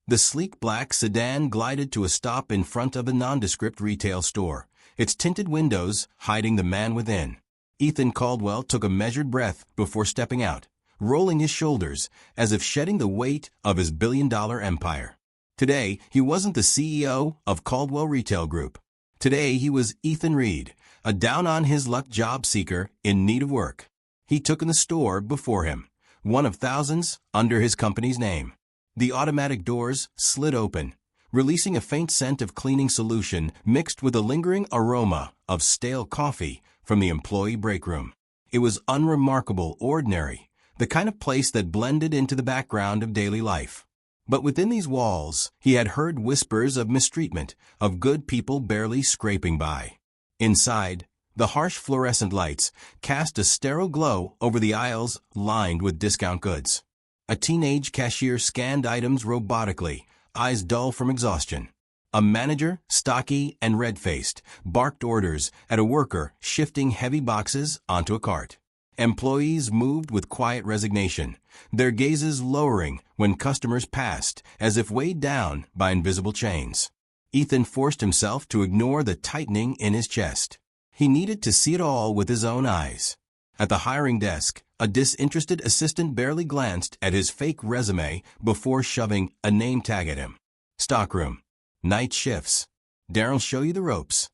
The sleek black sedan glided to a stop in front of a nondescript retail store, its tinted windows hiding the man within. Ethan Caldwell took a measured breath before stepping out, rolling his shoulders as if shedding the weight of his billion-dollar empire. Today, he wasn't the CEO of Caldwell Retail Group. Today, he was Ethan Reed, a down-on-his-luck job seeker in need of work. He took in the store before him, one of thousands under his company's name. The automatic doors slid open, releasing a faint scent of cleaning solution mixed with a lingering aroma of stale coffee from the employee break room. It was unremarkable, ordinary, the kind of place that blended into the background of daily life. But within these walls, he had heard whispers of mistreatment, of good people barely scraping by. Inside, the harsh fluorescent lights cast a sterile glow over the aisles lined with discount goods. A teenage cashier scanned items robotically, eyes dull from exhaustion. A manager, stocky and red-faced, barked orders at a worker shifting heavy boxes onto a cart. Employees moved with quiet resignation, their gazes lowering when customers passed as if weighed down by invisible chains. Ethan forced himself to ignore the tightening in his chest. He needed to see it all with his own eyes. At the hiring desk, a disinterested assistant barely glanced at his fake resume before shoving a name tag at him. Stockroom. Night shifts. Darren'll show you the ropes.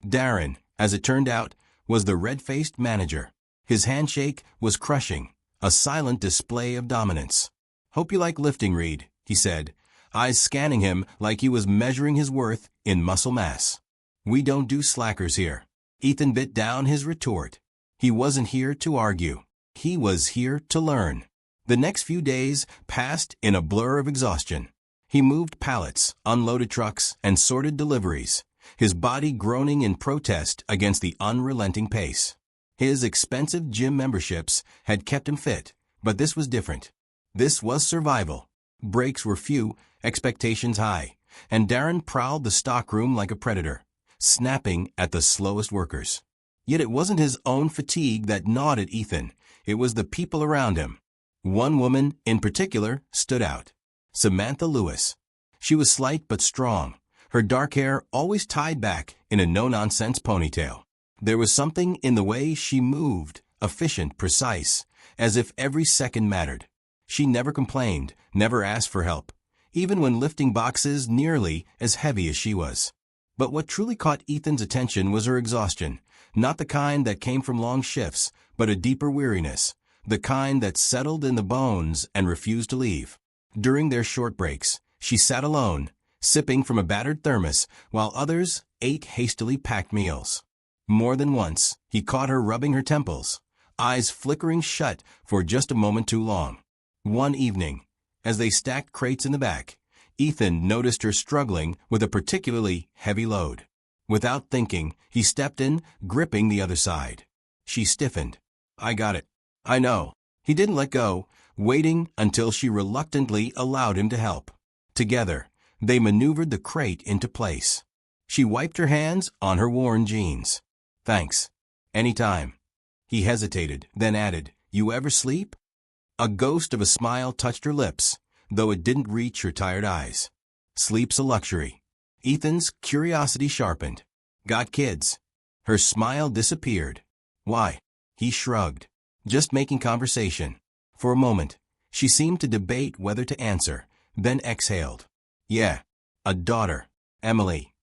Darren, as it turned out, was the red-faced manager. His handshake was crushing, a silent display of dominance. "Hope you like lifting, Reed," he said, eyes scanning him like he was measuring his worth in muscle mass. "We don't do slackers here." Ethan bit down his retort. He wasn't here to argue. He was here to learn. The next few days passed in a blur of exhaustion. He moved pallets, unloaded trucks, and sorted deliveries, his body groaning in protest against the unrelenting pace. His expensive gym memberships had kept him fit, but this was different. This was survival. Breaks were few, expectations high, and Darren prowled the stockroom like a predator, snapping at the slowest workers. Yet it wasn't his own fatigue that gnawed at Ethan. It was the people around him. One woman, in particular, stood out. Samantha Lewis. She was slight but strong, her dark hair always tied back in a no-nonsense ponytail. There was something in the way she moved, efficient, precise, as if every second mattered. She never complained, never asked for help, even when lifting boxes nearly as heavy as she was. But what truly caught Ethan's attention was her exhaustion, not the kind that came from long shifts, but a deeper weariness, the kind that settled in the bones and refused to leave. During their short breaks, she sat alone, sipping from a battered thermos, while others ate hastily packed meals. More than once, he caught her rubbing her temples, eyes flickering shut for just a moment too long. One evening, as they stacked crates in the back, Ethan noticed her struggling with a particularly heavy load. Without thinking, he stepped in, gripping the other side. She stiffened. "I got it." "I know." He didn't let go, waiting until she reluctantly allowed him to help. Together, they maneuvered the crate into place. She wiped her hands on her worn jeans. "Thanks. Anytime." He hesitated, then added, "You ever sleep?" A ghost of a smile touched her lips, though it didn't reach her tired eyes. "Sleep's a luxury." Ethan's curiosity sharpened. "Got kids?" Her smile disappeared. "Why?" He shrugged. "Just making conversation." For a moment, she seemed to debate whether to answer, then exhaled. "Yeah. A daughter. Emily.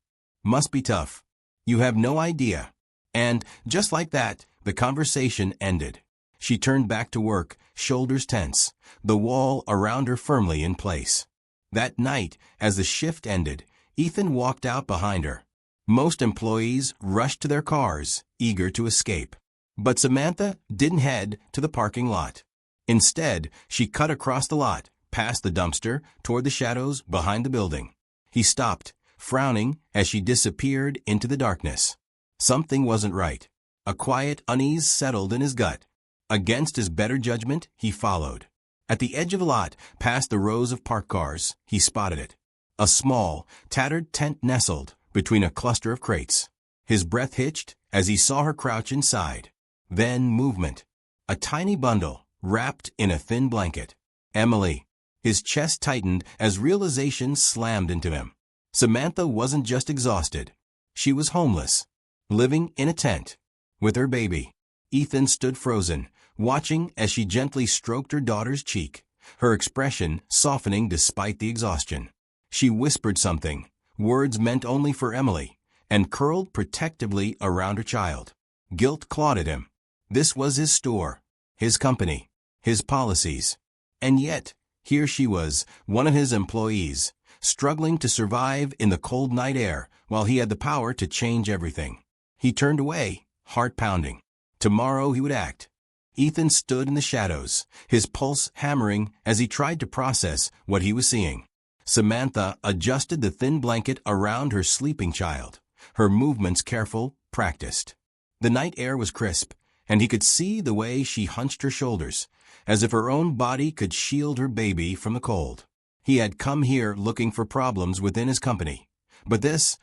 Must be tough. You have no idea." And, just like that, the conversation ended. She turned back to work, shoulders tense, the wall around her firmly in place. That night, as the shift ended, Ethan walked out behind her. Most employees rushed to their cars, eager to escape. But Samantha didn't head to the parking lot. Instead, she cut across the lot, past the dumpster, toward the shadows behind the building. He stopped, frowning as she disappeared into the darkness. Something wasn't right. A quiet unease settled in his gut. Against his better judgment, he followed. At the edge of the lot, past the rows of parked cars, he spotted it. A small, tattered tent nestled between a cluster of crates. His breath hitched as he saw her crouch inside. Then movement. A tiny bundle, wrapped in a thin blanket. "Emily." His chest tightened as realization slammed into him. Samantha wasn't just exhausted. She was homeless, living in a tent, with her baby. Ethan stood frozen, watching as she gently stroked her daughter's cheek, her expression softening despite the exhaustion. She whispered something, words meant only for Emily, and curled protectively around her child. Guilt clawed at him. This was his store, his company, his policies. And yet, here she was, one of his employees, struggling to survive in the cold night air while he had the power to change everything. He turned away, heart pounding. Tomorrow he would act. Ethan stood in the shadows, his pulse hammering as he tried to process what he was seeing. Samantha adjusted the thin blanket around her sleeping child, her movements careful, practiced. The night air was crisp, and he could see the way she hunched her shoulders, as if her own body could shield her baby from the cold. He had come here looking for problems within his company, but this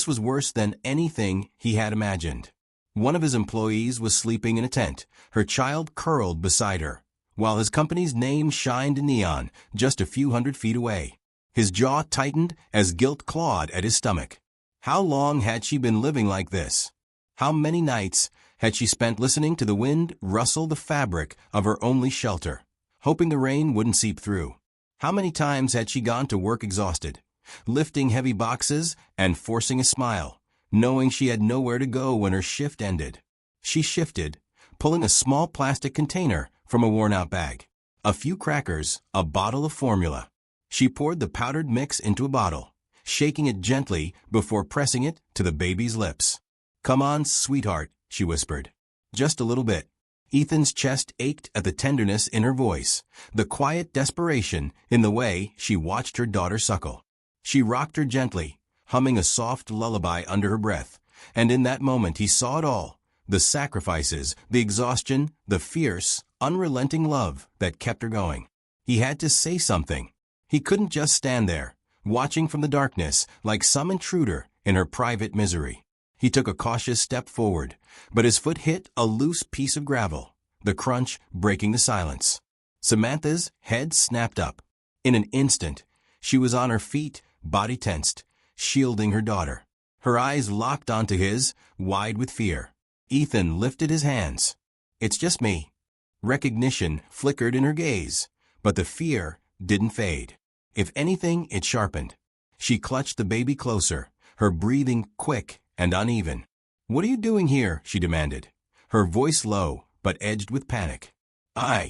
was worse than anything he had imagined. One of his employees was sleeping in a tent, her child curled beside her, while his company's name shined in neon just a few hundred feet away. His jaw tightened as guilt clawed at his stomach. How long had she been living like this? How many nights had she spent listening to the wind rustle the fabric of her only shelter, hoping the rain wouldn't seep through? How many times had she gone to work exhausted, lifting heavy boxes and forcing a smile, knowing she had nowhere to go when her shift ended? She shifted, pulling a small plastic container from a worn-out bag. A few crackers, a bottle of formula. She poured the powdered mix into a bottle, shaking it gently before pressing it to the baby's lips. "Come on, sweetheart," she whispered. "Just a little bit." Ethan's chest ached at the tenderness in her voice, the quiet desperation in the way she watched her daughter suckle. She rocked her gently, humming a soft lullaby under her breath, and in that moment he saw it all, the sacrifices, the exhaustion, the fierce, unrelenting love that kept her going. He had to say something. He couldn't just stand there, watching from the darkness like some intruder in her private misery. He took a cautious step forward, but his foot hit a loose piece of gravel, the crunch breaking the silence. Samantha's head snapped up. In an instant, she was on her feet, body tensed, shielding her daughter. Her eyes locked onto his, wide with fear. Ethan lifted his hands. "It's just me." Recognition flickered in her gaze, but the fear didn't fade. If anything, it sharpened. She clutched the baby closer, her breathing quick and uneven. "What are you doing here?" she demanded, her voice low but edged with panic.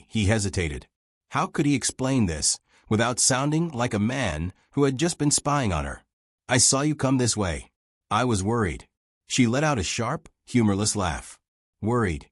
He hesitated. How could he explain this without sounding like a man who had just been spying on her? "I saw you come this way. I was worried." She let out a sharp, humorless laugh. "Worried?"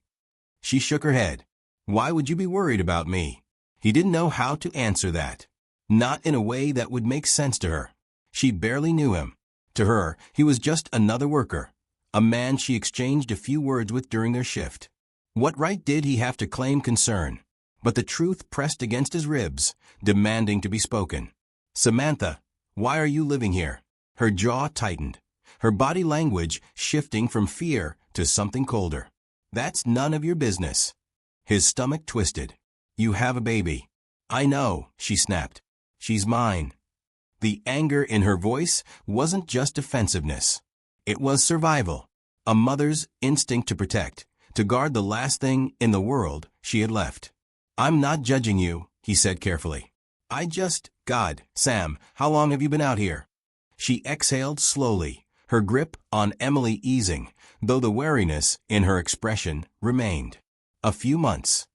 She shook her head. "Why would you be worried about me?" He didn't know how to answer that. Not in a way that would make sense to her. She barely knew him. To her, he was just another worker, a man she exchanged a few words with during their shift. What right did he have to claim concern? But the truth pressed against his ribs, demanding to be spoken. "Samantha, why are you living here?" Her jaw tightened, her body language shifting from fear to something colder. "That's none of your business." His stomach twisted. "You have a baby." "I know," she snapped. "She's mine." The anger in her voice wasn't just defensiveness. It was survival, a mother's instinct to protect, to guard the last thing in the world she had left. "I'm not judging you," he said carefully. God, Sam, how long have you been out here?" She exhaled slowly, her grip on Emily easing, though the wariness in her expression remained. A few months.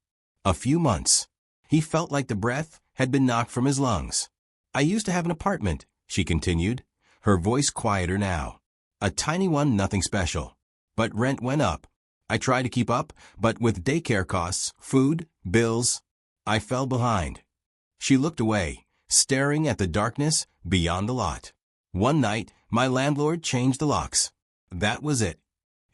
A few months. He felt like the breath had been knocked from his lungs. "I used to have an apartment," she continued, her voice quieter now. "A tiny one, nothing special. But rent went up. I tried to keep up, but with daycare costs, food, bills, I fell behind." She looked away, staring at the darkness beyond the lot. "One night, my landlord changed the locks. That was it."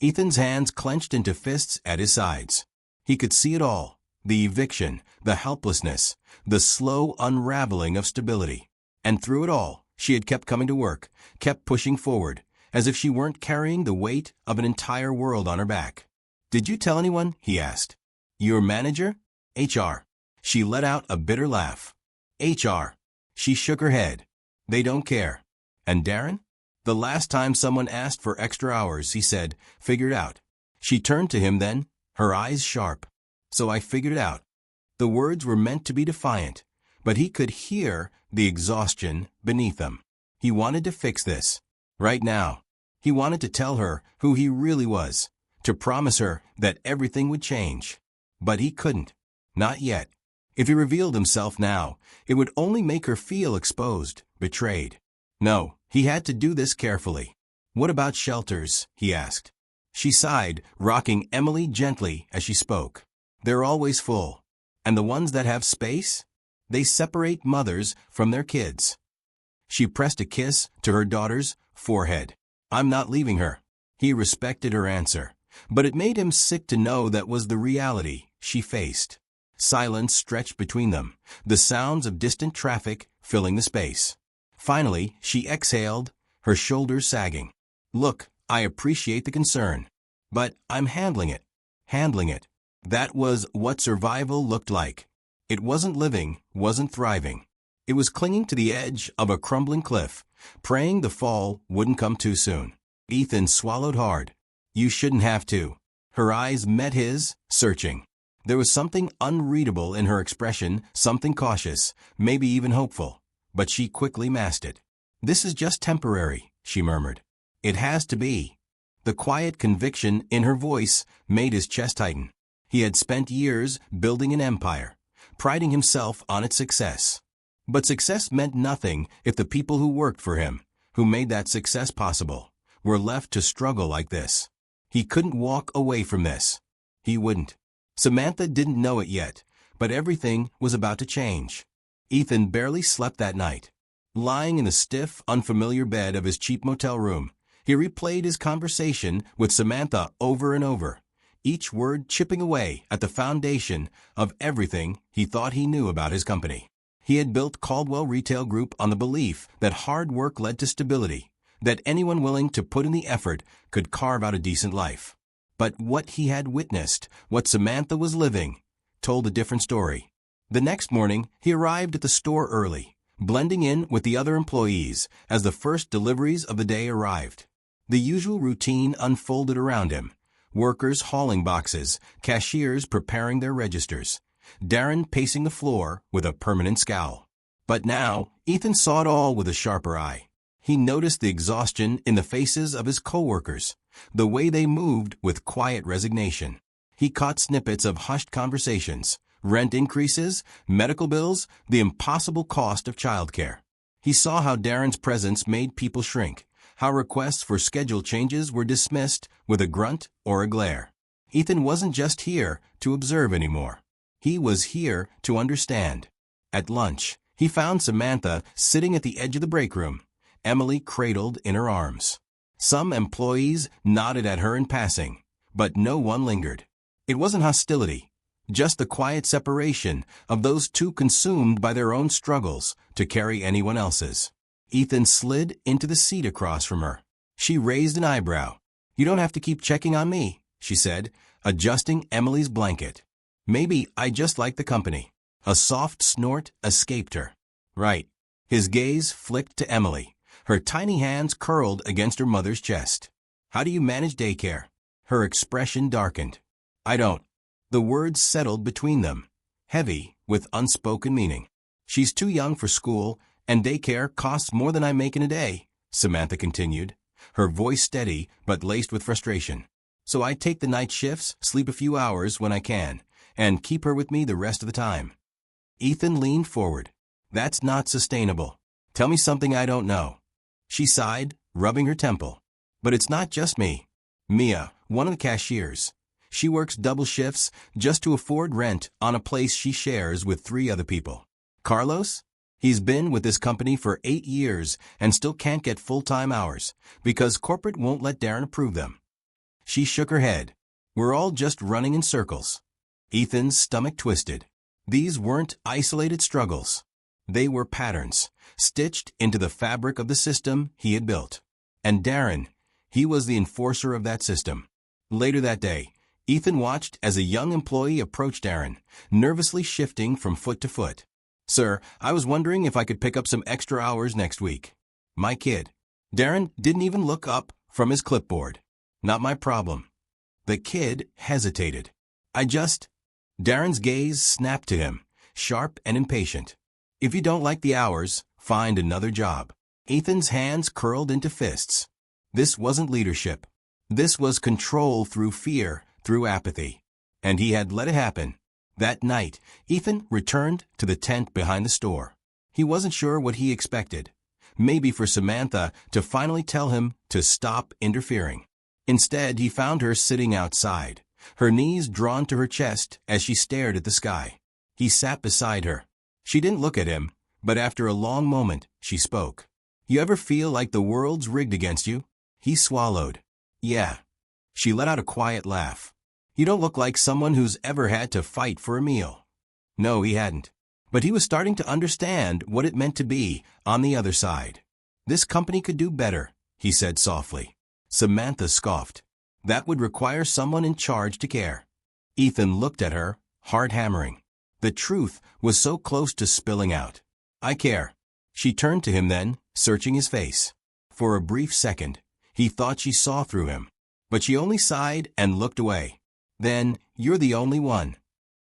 Ethan's hands clenched into fists at his sides. He could see it all. The eviction, the helplessness, the slow unraveling of stability. And through it all, she had kept coming to work, kept pushing forward, as if she weren't carrying the weight of an entire world on her back. "Did you tell anyone?" he asked. "Your manager?" "HR." She let out a bitter laugh. "HR. She shook her head. They don't care. And Darren? The last time someone asked for extra hours, he said, figured out. She turned to him then, her eyes sharp. So I figured it out. The words were meant to be defiant, but he could hear the exhaustion beneath them. He wanted to fix this. Right now. He wanted to tell her who he really was, to promise her that everything would change. But he couldn't. Not yet. If he revealed himself now, it would only make her feel exposed, betrayed. No, he had to do this carefully. What about shelters? He asked. She sighed, rocking Emily gently as she spoke. They're always full. And the ones that have space? They separate mothers from their kids. She pressed a kiss to her daughter's forehead. I'm not leaving her. He respected her answer, but it made him sick to know that was the reality she faced. Silence stretched between them, the sounds of distant traffic filling the space. Finally, she exhaled, her shoulders sagging. Look, I appreciate the concern, but I'm handling it. Handling it. That was what survival looked like. It wasn't living, wasn't thriving. It was clinging to the edge of a crumbling cliff, praying the fall wouldn't come too soon. Ethan swallowed hard. You shouldn't have to. Her eyes met his, searching. There was something unreadable in her expression, something cautious, maybe even hopeful. But she quickly masked it. This is just temporary, she murmured. It has to be. The quiet conviction in her voice made his chest tighten. He had spent years building an empire, priding himself on its success. But success meant nothing if the people who worked for him, who made that success possible, were left to struggle like this. He couldn't walk away from this. He wouldn't. Samantha didn't know it yet, but everything was about to change. Ethan barely slept that night. Lying in the stiff, unfamiliar bed of his cheap motel room, he replayed his conversation with Samantha over and over, each word chipping away at the foundation of everything he thought he knew about his company. He had built Caldwell Retail Group on the belief that hard work led to stability, that anyone willing to put in the effort could carve out a decent life. But what he had witnessed, what Samantha was living, told a different story. The next morning, he arrived at the store early, blending in with the other employees as the first deliveries of the day arrived. The usual routine unfolded around him. Workers hauling boxes, cashiers preparing their registers, Darren pacing the floor with a permanent scowl. But now, Ethan saw it all with a sharper eye. He noticed the exhaustion in the faces of his coworkers, the way they moved with quiet resignation. He caught snippets of hushed conversations, rent increases, medical bills, the impossible cost of childcare. He saw how Darren's presence made people shrink, how requests for schedule changes were dismissed with a grunt or a glare. Ethan wasn't just here to observe anymore. He was here to understand. At lunch, he found Samantha sitting at the edge of the break room, Emily cradled in her arms. Some employees nodded at her in passing, but no one lingered. It wasn't hostility, just the quiet separation of those two consumed by their own struggles to carry anyone else's. Ethan slid into the seat across from her. She raised an eyebrow. You don't have to keep checking on me, she said, adjusting Emily's blanket. Maybe I just like the company. A soft snort escaped her. Right. His gaze flicked to Emily, her tiny hands curled against her mother's chest. How do you manage daycare? Her expression darkened. I don't. The words settled between them, heavy with unspoken meaning. She's too young for school, and daycare costs more than I make in a day, Samantha continued, her voice steady but laced with frustration. So I take the night shifts, sleep a few hours when I can, and keep her with me the rest of the time. Ethan leaned forward. That's not sustainable. Tell me something I don't know. She sighed, rubbing her temple. But it's not just me. Mia, one of the cashiers. She works double shifts just to afford rent on a place she shares with 3 other people. Carlos? He's been with this company for 8 years and still can't get full-time hours because corporate won't let Darren approve them. She shook her head. We're all just running in circles. Ethan's stomach twisted. These weren't isolated struggles. They were patterns, stitched into the fabric of the system he had built. And Darren, he was the enforcer of that system. Later that day, Ethan watched as a young employee approached Darren, nervously shifting from foot to foot. "Sir, I was wondering if I could pick up some extra hours next week. My kid." Darren didn't even look up from his clipboard. "Not my problem." The kid hesitated. Darren's gaze snapped to him, sharp and impatient. "If you don't like the hours, find another job." Ethan's hands curled into fists. This wasn't leadership. This was control through fear, through apathy. And he had let it happen. That night, Ethan returned to the tent behind the store. He wasn't sure what he expected. Maybe for Samantha to finally tell him to stop interfering. Instead, he found her sitting outside, her knees drawn to her chest as she stared at the sky. He sat beside her. She didn't look at him, but after a long moment, she spoke. "You ever feel like the world's rigged against you?" He swallowed. "Yeah." She let out a quiet laugh. "You don't look like someone who's ever had to fight for a meal." No, he hadn't. But he was starting to understand what it meant to be on the other side. "This company could do better," he said softly. Samantha scoffed. "That would require someone in charge to care." Ethan looked at her, heart hammering. The truth was so close to spilling out. "I care." She turned to him then, searching his face. For a brief second, he thought she saw through him. But she only sighed and looked away. "Then, you're the only one."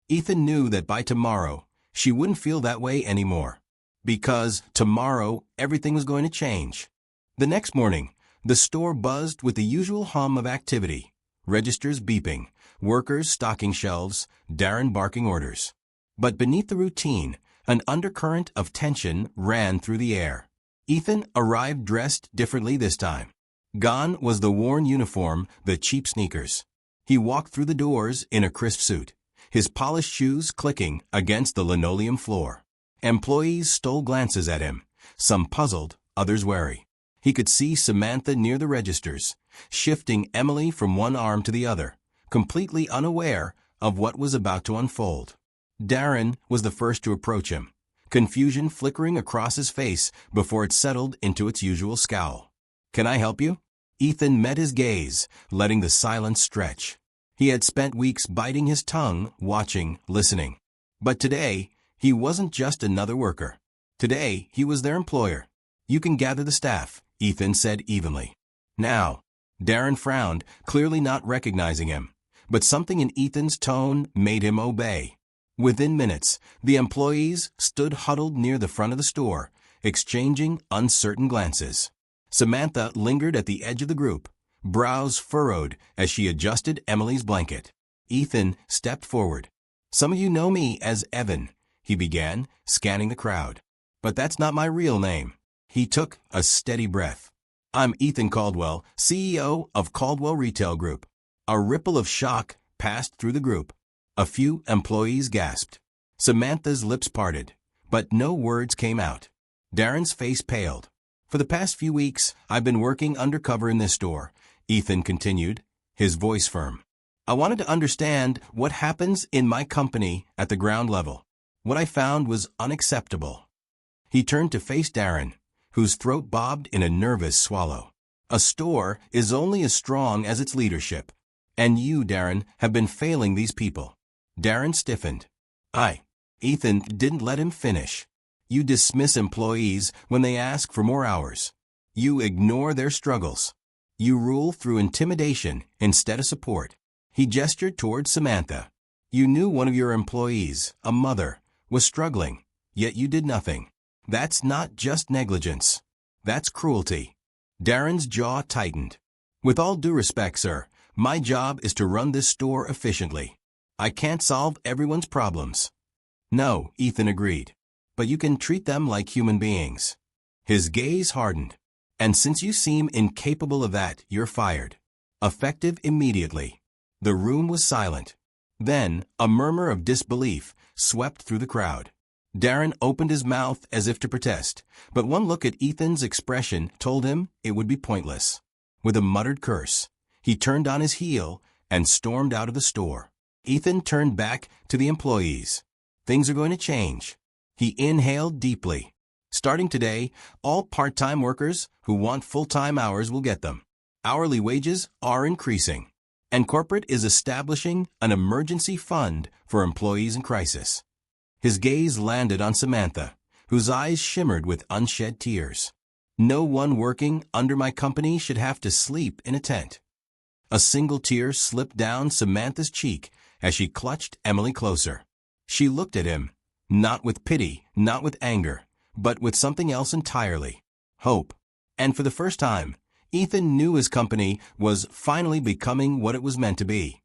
Ethan knew that by tomorrow, she wouldn't feel that way anymore. Because tomorrow, everything was going to change. The next morning, the store buzzed with the usual hum of activity. Registers beeping, workers stocking shelves, Darren barking orders. But beneath the routine, an undercurrent of tension ran through the air. Ethan arrived dressed differently this time. Gone was the worn uniform, the cheap sneakers. He walked through the doors in a crisp suit, his polished shoes clicking against the linoleum floor. Employees stole glances at him, some puzzled, others wary. He could see Samantha near the registers, shifting Emily from one arm to the other, completely unaware of what was about to unfold. Darren was the first to approach him, confusion flickering across his face before it settled into its usual scowl. "Can I help you?" Ethan met his gaze, letting the silence stretch. He had spent weeks biting his tongue, watching, listening. But today, he wasn't just another worker. Today, he was their employer. "You can gather the staff," Ethan said evenly. "Now." Darren frowned, clearly not recognizing him. But something in Ethan's tone made him obey. Within minutes, the employees stood huddled near the front of the store, exchanging uncertain glances. Samantha lingered at the edge of the group, brows furrowed as she adjusted Emily's blanket. Ethan stepped forward. "Some of you know me as Evan," he began, scanning the crowd. "But that's not my real name." He took a steady breath. "I'm Ethan Caldwell, CEO of Caldwell Retail Group." A ripple of shock passed through the group. A few employees gasped. Samantha's lips parted, but no words came out. Darren's face paled. "For the past few weeks, I've been working undercover in this store," Ethan continued, his voice firm. "I wanted to understand what happens in my company at the ground level. What I found was unacceptable." He turned to face Darren, whose throat bobbed in a nervous swallow. "A store is only as strong as its leadership. And you, Darren, have been failing these people." Darren stiffened. Ethan didn't let him finish. "You dismiss employees when they ask for more hours. You ignore their struggles. You rule through intimidation instead of support." He gestured toward Samantha. "You knew one of your employees, a mother, was struggling, yet you did nothing. That's not just negligence. That's cruelty." Darren's jaw tightened. "With all due respect, sir, my job is to run this store efficiently. I can't solve everyone's problems." "No," Ethan agreed. "But you can treat them like human beings." His gaze hardened. "And since you seem incapable of that, you're fired. Effective immediately." The room was silent. Then, a murmur of disbelief swept through the crowd. Darren opened his mouth as if to protest, but one look at Ethan's expression told him it would be pointless. With a muttered curse, he turned on his heel and stormed out of the store. Ethan turned back to the employees. Things are going to change. He inhaled deeply. Starting today, all part-time workers who want full-time hours will get them. Hourly wages are increasing. And corporate is establishing an emergency fund for employees in crisis. His gaze landed on Samantha, whose eyes shimmered with unshed tears. No one working under my company should have to sleep in a tent. A single tear slipped down Samantha's cheek as she clutched Emily closer. She looked at him, not with pity, not with anger, but with something else entirely: hope. And for the first time, Ethan knew his company was finally becoming what it was meant to be.